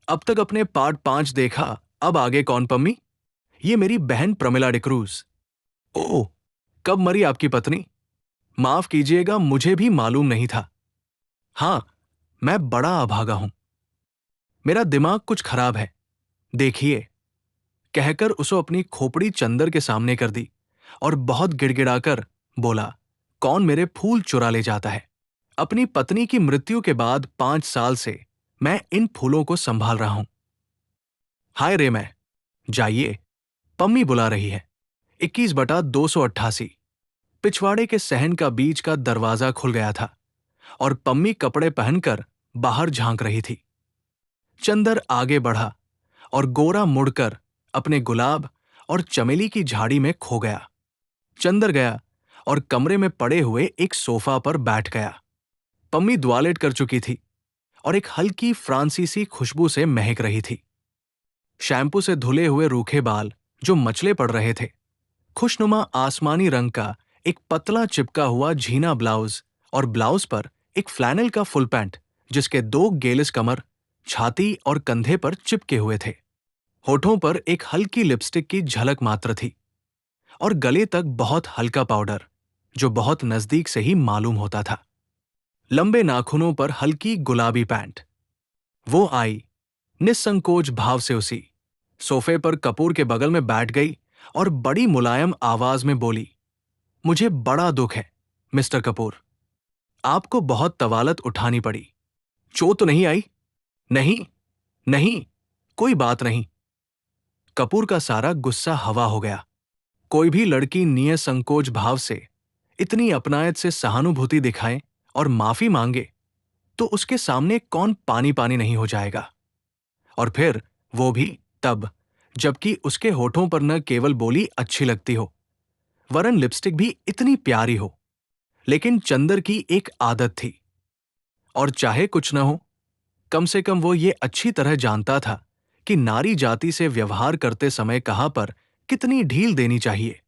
अब तक अपने पार्ट 5 देखा, अब आगे कौन पम्मी? ये मेरी बहन प्रमिला डिक्रूज। ओह, कब मरी आपकी पत्नी? माफ कीजिएगा, मुझे भी मालूम नहीं था। हाँ, मैं बड़ा अभागा हूं। मेरा दिमाग कुछ खराब है। देखिए, कहकर उसो अपनी खोपड़ी चंदर के सामने कर दी और बहुत गिड़गिड़ाकर बोला, कौन मेरे फूल चुरा ले जाता है? अपनी पत्नी की मृत्यु के बाद 5 साल से मैं इन फूलों को संभाल रहा हूं। हाय रे मैं, जाइए, पम्मी बुला रही है। 21/288। पिछवाड़े के सहन का बीच का दरवाजा खुल गया था और पम्मी कपड़े पहनकर बाहर झांक रही थी। चंदर आगे बढ़ा और गोरा मुड़कर अपने गुलाब और चमेली की झाड़ी में खो गया। चंदर गया और कमरे में पड़े हुए एक सोफा पर बैठ गया। पम्मी द्वालेट कर चुकी थी और एक हल्की फ्रांसीसी खुशबू से महक रही थी। शैम्पू से धुले हुए रूखे बाल जो मचले पड़ रहे थे, खुशनुमा आसमानी रंग का एक पतला चिपका हुआ झीना ब्लाउज और ब्लाउज पर एक फ्लैनल का फुल पैंट जिसके 2 गेलिस कमर, छाती और कंधे पर चिपके हुए थे। होठों पर एक हल्की लिपस्टिक की झलक मात्र थी और गले तक बहुत हल्का पाउडर जो बहुत नजदीक से ही मालूम होता था। लंबे नाखूनों पर हल्की गुलाबी पैंट। वो आई, निस्संकोच भाव से उसी सोफे पर कपूर के बगल में बैठ गई और बड़ी मुलायम आवाज में बोली, मुझे बड़ा दुख है मिस्टर कपूर, आपको बहुत तवालत उठानी पड़ी। चोट तो नहीं आई? नहीं, नहीं, कोई बात नहीं। कपूर का सारा गुस्सा हवा हो गया। कोई भी लड़की निसंकोच भाव से इतनी अपनायत से सहानुभूति दिखाए और माफी मांगे तो उसके सामने कौन पानी पानी नहीं हो जाएगा। और फिर वो भी तब जबकि उसके होठों पर न केवल बोली अच्छी लगती हो, वरन लिपस्टिक भी इतनी प्यारी हो। लेकिन चंदर की एक आदत थी, और चाहे कुछ न हो, कम से कम वो ये अच्छी तरह जानता था कि नारी जाति से व्यवहार करते समय कहाँ पर कितनी ढील देनी चाहिए,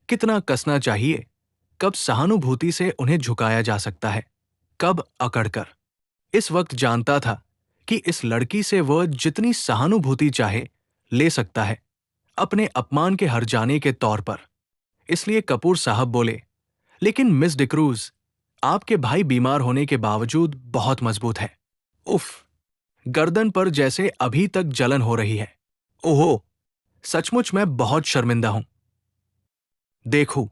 कितना कसना चाहिए, कब सहानुभूति से उन्हें झुकाया जा सकता है, कब अकड़कर। इस वक्त जानता था कि इस लड़की से वह जितनी सहानुभूति चाहे ले सकता है, अपने अपमान के हर जाने के तौर पर। इसलिए कपूर साहब बोले, लेकिन मिस डिक्रूज, आपके भाई बीमार होने के बावजूद बहुत मजबूत है। उफ, गर्दन पर जैसे अभी तक जलन हो रही है। ओहो, सचमुच मैं बहुत शर्मिंदा हूं। देखूं,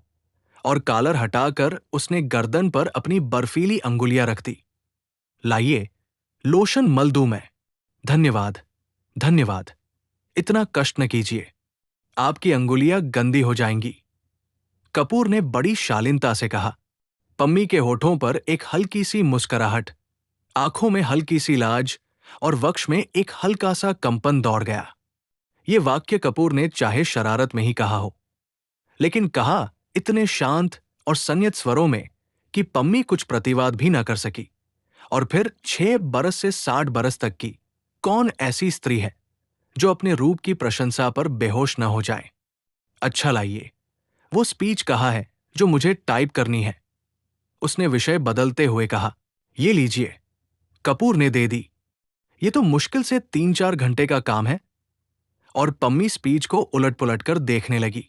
और कॉलर हटाकर उसने गर्दन पर अपनी बर्फीली अंगुलियां रख दी। लाइए, लोशन मल दूं मैं? धन्यवाद, धन्यवाद। इतना कष्ट न कीजिए, आपकी अंगुलियां गंदी हो जाएंगी। कपूर ने बड़ी शालीनता से कहा। पम्मी के होठों पर एक हल्की सी मुस्कुराहट, आंखों में हल्की सी लाज और वक्ष में एक हल्का सा कंपन दौड़ गया। ये वाक्य कपूर ने चाहे शरारत में ही कहा हो, लेकिन कहा इतने शांत और संयत स्वरों में कि पम्मी कुछ प्रतिवाद भी न कर सकी। और फिर 6 बरस से 60 बरस तक की कौन ऐसी स्त्री है जो अपने रूप की प्रशंसा पर बेहोश न हो जाए? अच्छा लाइए, वो स्पीच कहा है जो मुझे टाइप करनी है, उसने विषय बदलते हुए कहा। ये लीजिए। कपूर ने दे दी। ये तो मुश्किल से 3-4 घंटे का काम है। और पम्मी स्पीच को उलट पुलट कर देखने लगी।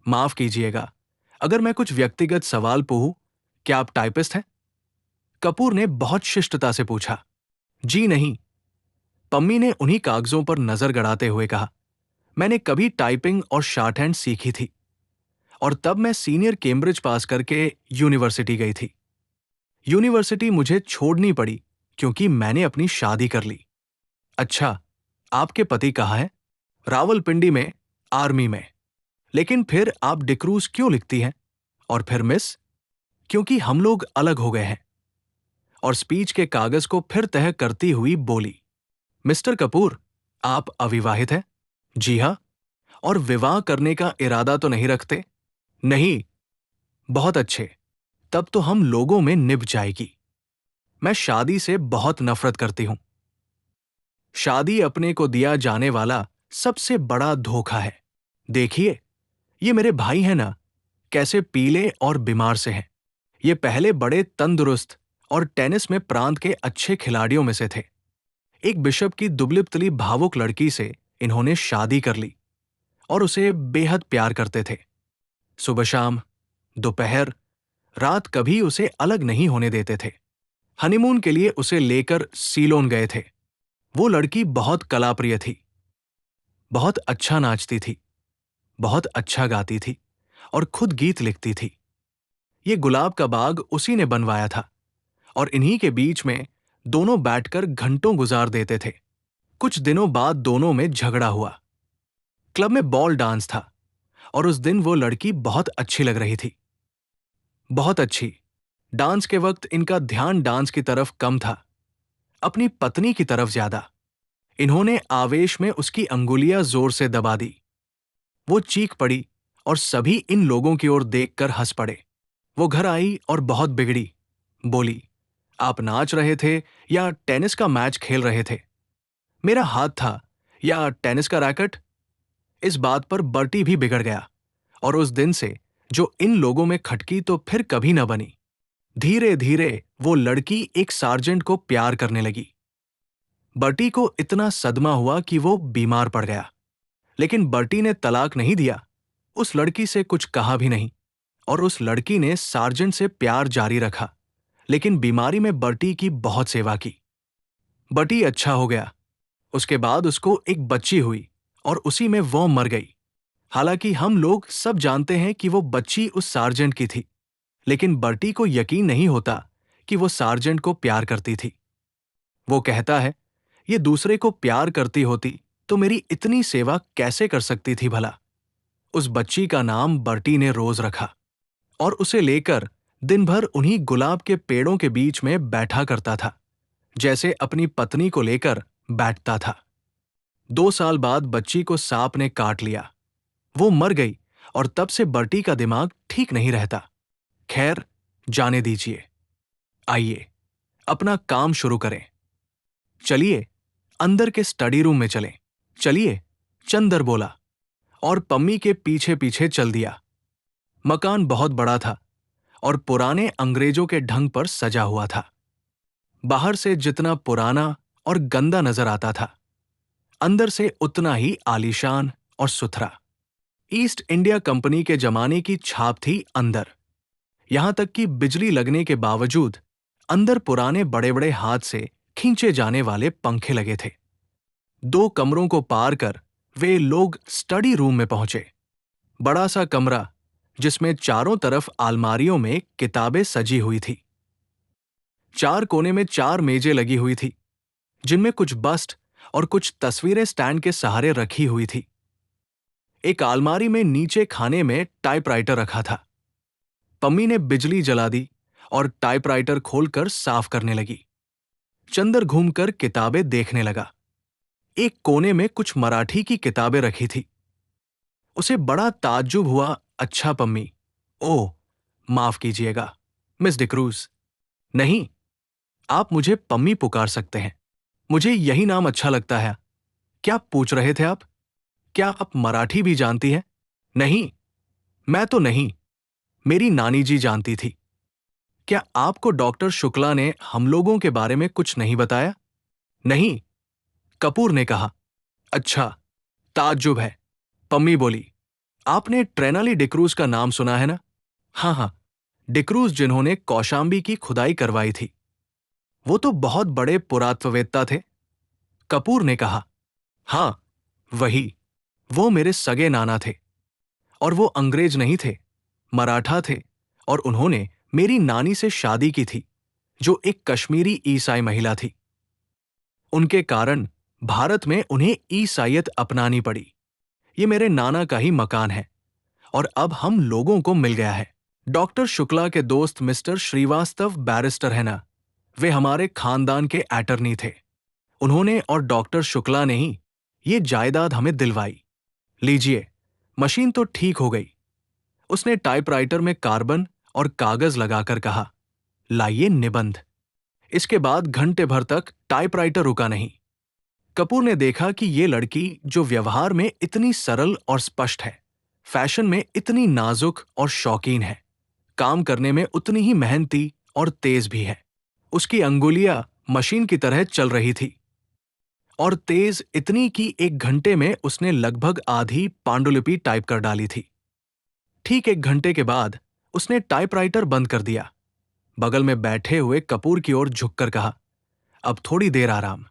माफ कीजिएगा, अगर मैं कुछ व्यक्तिगत सवाल पूछूं, क्या आप टाइपिस्ट हैं? कपूर ने बहुत शिष्टता से पूछा। जी नहीं, पम्मी ने उन्हीं कागजों पर नजर गड़ाते हुए कहा। मैंने कभी टाइपिंग और शॉर्ट हैंड सीखी थी, और तब मैं सीनियर कैम्ब्रिज पास करके यूनिवर्सिटी गई थी। यूनिवर्सिटी मुझे छोड़नी पड़ी क्योंकि मैंने अपनी शादी कर ली। अच्छा, आपके पति कहाँ हैं? रावलपिंडी में, आर्मी में। लेकिन फिर आप डिक्रूज क्यों लिखती हैं? और फिर मिस? क्योंकि हम लोग अलग हो गए हैं। और स्पीच के कागज को फिर तह करती हुई बोली, मिस्टर कपूर, आप अविवाहित हैं? जी हां। और विवाह करने का इरादा तो नहीं रखते? नहीं। बहुत अच्छे, तब तो हम लोगों में निभ जाएगी। मैं शादी से बहुत नफरत करती हूं। शादी अपने को दिया जाने वाला सबसे बड़ा धोखा है। देखिए, ये मेरे भाई हैं ना, कैसे पीले और बीमार से हैं। ये पहले बड़े तंदुरुस्त और टेनिस में प्रांत के अच्छे खिलाड़ियों में से थे। एक बिशप की दुबली-पतली भावुक लड़की से इन्होंने शादी कर ली और उसे बेहद प्यार करते थे। सुबह शाम, दोपहर, रात कभी उसे अलग नहीं होने देते थे। हनीमून के लिए उसे लेकर सीलोन गए थे। वो लड़की बहुत कलाप्रिय थी, बहुत अच्छा नाचती थी, बहुत अच्छा गाती थी और खुद गीत लिखती थी। ये गुलाब का बाग उसी ने बनवाया था और इन्हीं के बीच में दोनों बैठकर घंटों गुजार देते थे। कुछ दिनों बाद दोनों में झगड़ा हुआ। क्लब में बॉल डांस था और उस दिन वो लड़की बहुत अच्छी लग रही थी, बहुत अच्छी। डांस के वक्त इनका ध्यान डांस की तरफ कम था, अपनी पत्नी की तरफ ज्यादा। इन्होंने आवेश में उसकी अंगुलियां जोर से दबा दी। वो चीख पड़ी और सभी इन लोगों की ओर देखकर हंस पड़े। वो घर आई और बहुत बिगड़ी। बोली, आप नाच रहे थे या टेनिस का मैच खेल रहे थे? मेरा हाथ था या टेनिस का रैकेट? इस बात पर बर्टी भी बिगड़ गया और उस दिन से जो इन लोगों में खटकी तो फिर कभी न बनी। धीरे धीरे वो लड़की एक सार्जेंट को प्यार करने लगी। बर्टी को इतना सदमा हुआ कि वो बीमार पड़ गया, लेकिन बर्टी ने तलाक नहीं दिया, उस लड़की से कुछ कहा भी नहीं और उस लड़की ने सार्जेंट से प्यार जारी रखा, लेकिन बीमारी में बर्टी की बहुत सेवा की। बर्टी अच्छा हो गया। उसके बाद उसको एक बच्ची हुई और उसी में वो मर गई। हालांकि हम लोग सब जानते हैं कि वो बच्ची उस सार्जेंट की थी, लेकिन बर्टी को यकीन नहीं होता कि वो सार्जेंट को प्यार करती थी। वो कहता है, ये दूसरे को प्यार करती होती तो मेरी इतनी सेवा कैसे कर सकती थी भला। उस बच्ची का नाम बर्टी ने रोज रखा और उसे लेकर दिन भर उन्हीं गुलाब के पेड़ों के बीच में बैठा करता था, जैसे अपनी पत्नी को लेकर बैठता था। 2 साल बाद बच्ची को सांप ने काट लिया। वो मर गई और तब से बर्टी का दिमाग ठीक नहीं रहता। खैर, जाने दीजिए। आइए, अपना काम शुरू करें। चलिए, अंदर के स्टडी रूम में चलें। चलिए, चंदर बोला और पम्मी के पीछे पीछे चल दिया। मकान बहुत बड़ा था और पुराने अंग्रेजों के ढंग पर सजा हुआ था। बाहर से जितना पुराना और गंदा नजर आता था, अंदर से उतना ही आलीशान और सुथरा। ईस्ट इंडिया कंपनी के जमाने की छाप थी अंदर। यहां तक कि बिजली लगने के बावजूद अंदर पुराने बड़े बड़े हाथ से खींचे जाने वाले पंखे लगे थे। 2 कमरों को पार कर वे लोग स्टडी रूम में पहुंचे। बड़ा सा कमरा जिसमें चारों तरफ अलमारियों में किताबें सजी हुई थी। 4 कोने में 4 मेजें लगी हुई थी, जिनमें कुछ बस्ट और कुछ तस्वीरें स्टैंड के सहारे रखी हुई थी। एक अलमारी में नीचे खाने में टाइपराइटर रखा था। पम्मी ने बिजली जला दी और टाइपराइटर खोलकर साफ करने लगी। चंदर घूमकर किताबें देखने लगा। एक कोने में कुछ मराठी की किताबें रखी थी। उसे बड़ा ताज्जुब हुआ। अच्छा पम्मी, ओह, माफ कीजिएगा मिस डिक्रूज। नहीं, आप मुझे पम्मी पुकार सकते हैं। मुझे यही नाम अच्छा लगता है। क्या पूछ रहे थे आप? क्या आप मराठी भी जानती हैं? नहीं, मैं तो नहीं, मेरी नानी जी जानती थी। क्या आपको डॉक्टर शुक्ला ने हम लोगों के बारे में कुछ नहीं बताया? नहीं, कपूर ने कहा। अच्छा, ताज्जुब है। पम्मी बोली, आपने ट्रेनाली डिक्रूज का नाम सुना है ना? हाँ हाँ, डिक्रूज जिन्होंने कौशाम्बी की खुदाई करवाई थी। वो तो बहुत बड़े पुरातत्ववेत्ता थे। कपूर ने कहा, हाँ, वही। वो मेरे सगे नाना थे और वो अंग्रेज नहीं थे, मराठा थे और उन्होंने मेरी नानी से शादी की थी, जो एक कश्मीरी ईसाई महिला थी। उनके कारण भारत में उन्हें ईसाईयत अपनानी पड़ी। ये मेरे नाना का ही मकान है और अब हम लोगों को मिल गया है। डॉक्टर शुक्ला के दोस्त मिस्टर श्रीवास्तव बैरिस्टर है ना, वे हमारे खानदान के अटर्नी थे। उन्होंने और डॉक्टर शुक्ला ने ही ये जायदाद हमें दिलवाई। लीजिए, मशीन तो ठीक हो गई। उसने टाइपराइटर में कार्बन और कागज लगाकर कहा, लाइए निबंध। इसके बाद घंटे भर तक टाइपराइटर रुका नहीं। कपूर ने देखा कि ये लड़की जो व्यवहार में इतनी सरल और स्पष्ट है, फैशन में इतनी नाजुक और शौकीन है, काम करने में उतनी ही मेहनती और तेज भी है। उसकी अंगुलियां मशीन की तरह चल रही थी। और तेज इतनी कि 1 घंटे में उसने लगभग आधी पांडुलिपि टाइप कर डाली थी। ठीक 1 घंटे के बाद उसने टाइपराइटर बंद कर दिया, बगल में बैठे हुए कपूर की ओर झुककर कहा, अब थोड़ी देर आराम।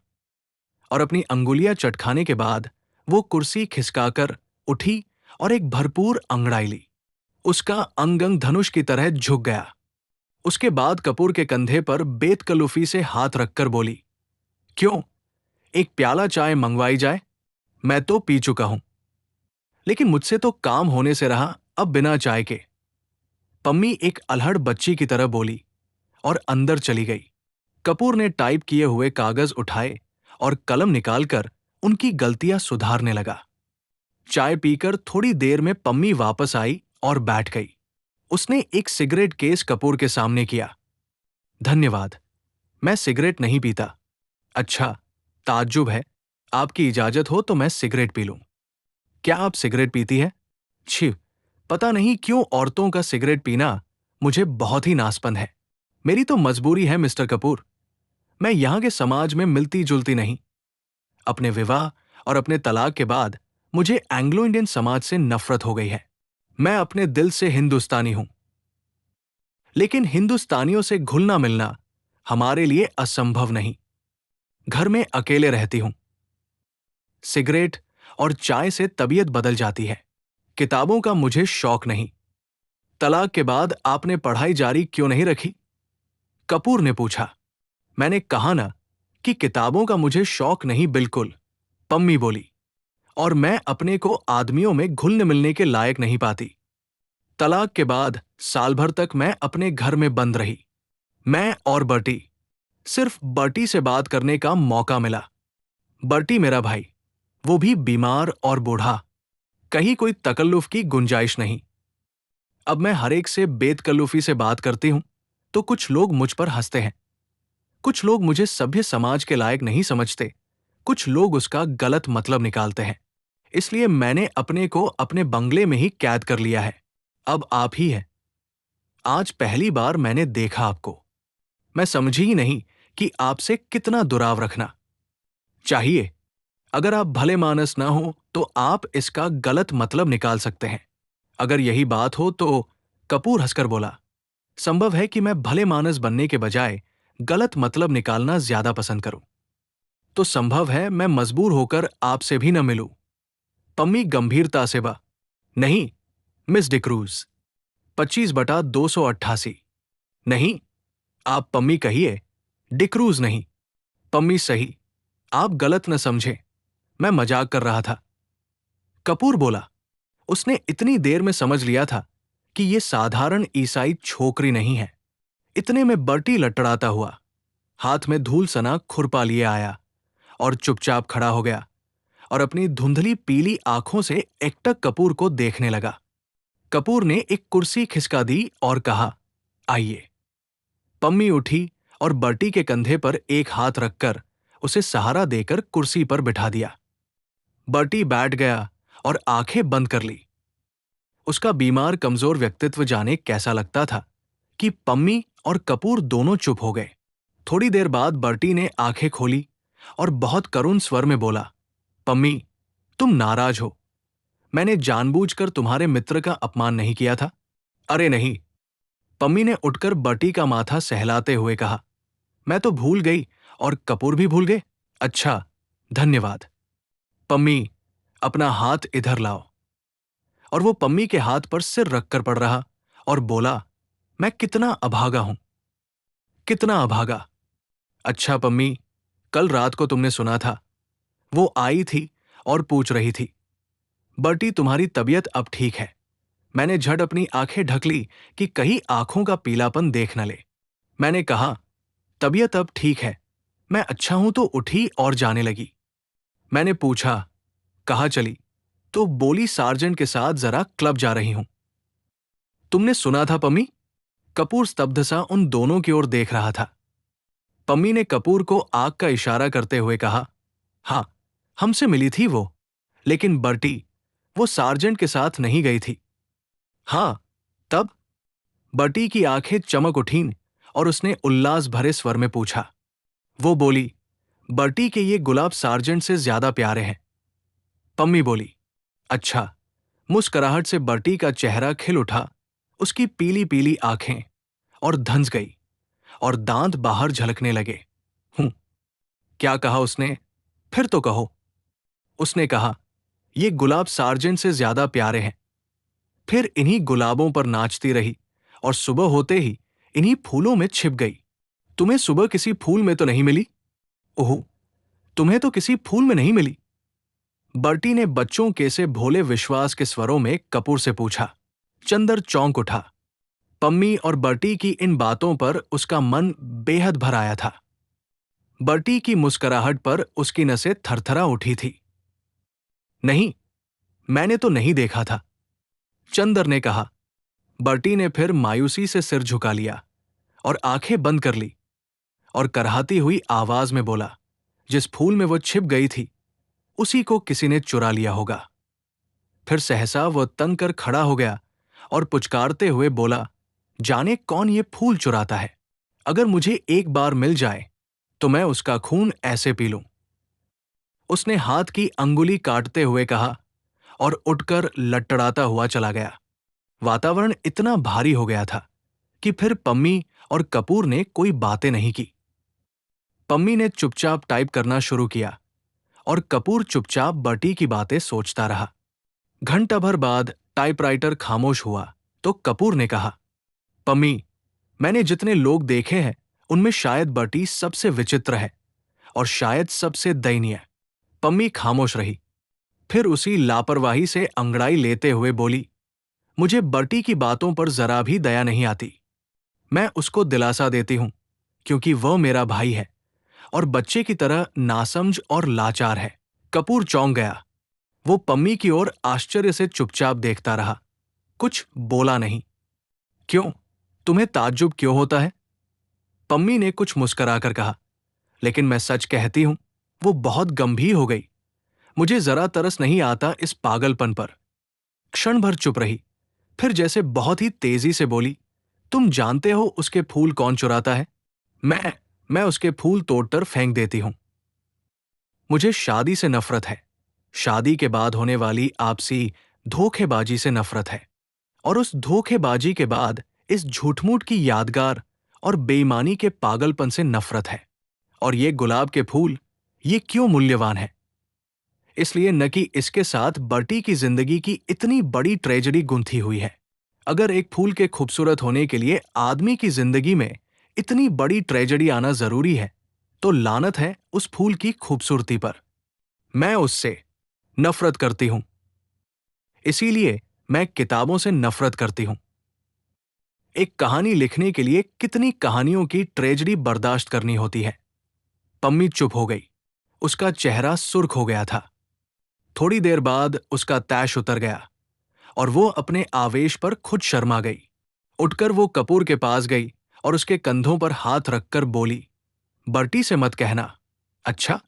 और अपनी अंगुलियां चटखाने के बाद वो कुर्सी खिसकाकर उठी और एक भरपूर अंगड़ाई ली। उसका अंग अंग धनुष की तरह झुक गया। उसके बाद कपूर के कंधे पर बेतकल्लुफी से हाथ रखकर बोली, क्यों, एक प्याला चाय मंगवाई जाए? मैं तो पी चुका हूं। लेकिन मुझसे तो काम होने से रहा, अब बिना चाय के। पम्मी एक अल्हड़ बच्ची की तरह बोली और अंदर चली गई। कपूर ने टाइप किए हुए कागज उठाए और कलम निकालकर उनकी गलतियां सुधारने लगा। चाय पीकर थोड़ी देर में पम्मी वापस आई और बैठ गई। उसने एक सिगरेट केस कपूर के सामने किया। धन्यवाद, मैं सिगरेट नहीं पीता। अच्छा, ताज्जुब है, आपकी इजाजत हो तो मैं सिगरेट पी लूं। क्या आप सिगरेट पीती है? छी, पता नहीं क्यों औरतों का सिगरेट पीना मुझे बहुत ही नास्पंद है। मेरी तो मजबूरी है मिस्टर कपूर, मैं यहां के समाज में मिलती जुलती नहीं। अपने विवाह और अपने तलाक के बाद मुझे एंग्लो इंडियन समाज से नफरत हो गई है। मैं अपने दिल से हिंदुस्तानी हूं, लेकिन हिंदुस्तानियों से घुलना मिलना हमारे लिए असंभव नहीं। घर में अकेले रहती हूं। सिगरेट और चाय से तबीयत बदल जाती है। किताबों का मुझे शौक नहीं। तलाक के बाद आपने पढ़ाई जारी क्यों नहीं रखी? कपूर ने पूछा। मैंने कहा ना कि किताबों का मुझे शौक नहीं बिल्कुल, पम्मी बोली। और मैं अपने को आदमियों में घुलने मिलने के लायक नहीं पाती। तलाक के बाद साल भर तक मैं अपने घर में बंद रही। मैं और बर्टी, सिर्फ बर्टी से बात करने का मौका मिला। बर्टी मेरा भाई, वो भी बीमार और बूढ़ा, कहीं कोई तकल्लुफ की गुंजाइश नहीं। अब मैं हर एक से बेतकल्लुफी से बात करती हूं तो कुछ लोग मुझ पर हंसते हैं। कुछ लोग मुझे सभ्य समाज के लायक नहीं समझते, कुछ लोग उसका गलत मतलब निकालते हैं। इसलिए मैंने अपने को अपने बंगले में ही कैद कर लिया है। अब आप ही हैं। आज पहली बार मैंने देखा आपको। मैं समझी ही नहीं कि आपसे कितना दुराव रखना चाहिए। अगर आप भले मानस ना हो तो आप इसका गलत मतलब निकाल सकते हैं। अगर यही बात हो तो कपूर हंसकर बोला, संभव है कि मैं भले मानस बनने के बजाय गलत मतलब निकालना ज्यादा पसंद करूं। तो संभव है मैं मजबूर होकर आपसे भी न मिलूं। पम्मी गंभीरता से बा, नहीं मिस डिक्रूज, 25/288। नहीं, आप पम्मी कहिए, डिक्रूज नहीं। पम्मी सही, आप गलत न समझे, मैं मजाक कर रहा था। कपूर बोला। उसने इतनी देर में समझ लिया था कि ये साधारण ईसाई छोकरी नहीं है। इतने में बर्टी लटड़ाता हुआ हाथ में धूल सना खुरपा लिए आया और चुपचाप खड़ा हो गया और अपनी धुंधली पीली आंखों से एकटक कपूर को देखने लगा। कपूर ने एक कुर्सी खिसका दी और कहा, आइए। पम्मी उठी और बर्टी के कंधे पर एक हाथ रखकर उसे सहारा देकर कुर्सी पर बिठा दिया। बर्टी बैठ गया और आंखें बंद कर ली। उसका बीमार कमजोर व्यक्तित्व जाने कैसा लगता था कि पम्मी और कपूर दोनों चुप हो गए। थोड़ी देर बाद बर्टी ने आंखें खोली और बहुत करुण स्वर में बोला, पम्मी, तुम नाराज हो। मैंने जानबूझकर तुम्हारे मित्र का अपमान नहीं किया था। अरे नहीं, पम्मी ने उठकर बर्टी का माथा सहलाते हुए कहा, मैं तो भूल गई और कपूर भी भूल गए। अच्छा, धन्यवाद। पम्मी, अपना हाथ इधर लाओ। और वो पम्मी के हाथ पर सिर रखकर पड़ रहा और बोला, मैं कितना अभागा हूं, कितना अभागा। अच्छा पम्मी, कल रात को तुमने सुना था, वो आई थी और पूछ रही थी, बर्टी तुम्हारी तबीयत अब ठीक है? मैंने झट अपनी आंखें ढक ली कि कहीं आंखों का पीलापन देख न ले। मैंने कहा, तबीयत अब ठीक है, मैं अच्छा हूं तो उठी और जाने लगी। मैंने पूछा, कहाँ चली? तो बोली, सार्जेंट के साथ जरा क्लब जा रही हूं। तुमने सुना था पम्मी? कपूर स्तब्ध सा उन दोनों की ओर देख रहा था। पम्मी ने कपूर को आग का इशारा करते हुए कहा, हाँ, हमसे मिली थी वो, लेकिन बर्टी, वो सार्जेंट के साथ नहीं गई थी। हाँ, तब? बर्टी की आंखें चमक उठीं और उसने उल्लास भरे स्वर में पूछा। वो बोली, बर्टी के ये गुलाब सार्जेंट से ज्यादा प्यारे हैं। पम्मी बोली। अच्छा। मुस्कुराहट से बर्टी का चेहरा खिल उठा, उसकी पीली पीली आंखें और धंस गई और दांत बाहर झलकने लगे। क्या कहा उसने? फिर तो कहो। उसने कहा, ये गुलाब सार्जेंट से ज्यादा प्यारे हैं। फिर इन्हीं गुलाबों पर नाचती रही और सुबह होते ही इन्हीं फूलों में छिप गई। तुम्हें सुबह किसी फूल में तो नहीं मिली? ओह, तुम्हें तो किसी फूल में नहीं मिली? बर्टी ने बच्चों के से भोले विश्वास के स्वरों में कपूर से पूछा। चंदर चौंक उठा। पम्मी और बर्टी की इन बातों पर उसका मन बेहद भर आया था। बर्टी की मुस्कुराहट पर उसकी नसें थरथरा उठी थी। नहीं, मैंने तो नहीं देखा था, चंदर ने कहा। बर्टी ने फिर मायूसी से सिर झुका लिया और आंखें बंद कर ली और करहाती हुई आवाज में बोला, जिस फूल में वो छिप गई थी उसी को किसी ने चुरा लिया होगा। फिर सहसा वह तंग कर खड़ा हो गया और पुचकारते हुए बोला, जाने कौन ये फूल चुराता है। अगर मुझे एक बार मिल जाए तो मैं उसका खून ऐसे पी लूं। उसने हाथ की अंगुली काटते हुए कहा और उठकर लटड़ाता हुआ चला गया। वातावरण इतना भारी हो गया था कि फिर पम्मी और कपूर ने कोई बातें नहीं की। पम्मी ने चुपचाप टाइप करना शुरू किया और कपूर चुपचाप बर्टी की बातें सोचता रहा। घंटा भर बाद टाइपराइटर खामोश हुआ तो कपूर ने कहा, पम्मी, मैंने जितने लोग देखे हैं उनमें शायद बर्टी सबसे विचित्र है और शायद सबसे दयनीय। पम्मी खामोश रही। फिर उसी लापरवाही से अंगड़ाई लेते हुए बोली, मुझे बर्टी की बातों पर जरा भी दया नहीं आती। मैं उसको दिलासा देती हूं क्योंकि वह मेरा भाई है और बच्चे की तरह नासमझ और लाचार है। कपूर चौंक गया। वो पम्मी की ओर आश्चर्य से चुपचाप देखता रहा, कुछ बोला नहीं। क्यों? तुम्हें ताज्जुब क्यों होता है? पम्मी ने कुछ मुस्कुराकर कहा, लेकिन मैं सच कहती हूं, वो बहुत गंभीर हो गई। मुझे जरा तरस नहीं आता इस पागलपन पर। क्षण भर चुप रही, फिर जैसे बहुत ही तेजी से बोली, तुम जानते हो उसके फूल कौन चुराता है? मैं उसके फूल तोड़कर फेंक देती हूं। मुझे शादी से नफरत है। शादी के बाद होने वाली आपसी धोखेबाजी से नफरत है और उस धोखेबाजी के बाद इस झूठमूठ की यादगार और बेईमानी के पागलपन से नफरत है। और ये गुलाब के फूल, ये क्यों मूल्यवान है? इसलिए न कि इसके साथ बर्टी की जिंदगी की इतनी बड़ी ट्रेजेडी गुंथी हुई है। अगर एक फूल के खूबसूरत होने के लिए आदमी की जिंदगी में इतनी बड़ी ट्रेजेडी आना जरूरी है, तो लानत है उस फूल की खूबसूरती पर। मैं उससे नफरत करती हूं। इसीलिए मैं किताबों से नफरत करती हूं। एक कहानी लिखने के लिए कितनी कहानियों की ट्रेजेडी बर्दाश्त करनी होती है। पम्मी चुप हो गई। उसका चेहरा सुर्ख हो गया था। थोड़ी देर बाद उसका तैश उतर गया और वो अपने आवेश पर खुद शर्मा गई। उठकर वो कपूर के पास गई और उसके कंधों पर हाथ रखकर बोली, बर्टी से मत कहना। अच्छा,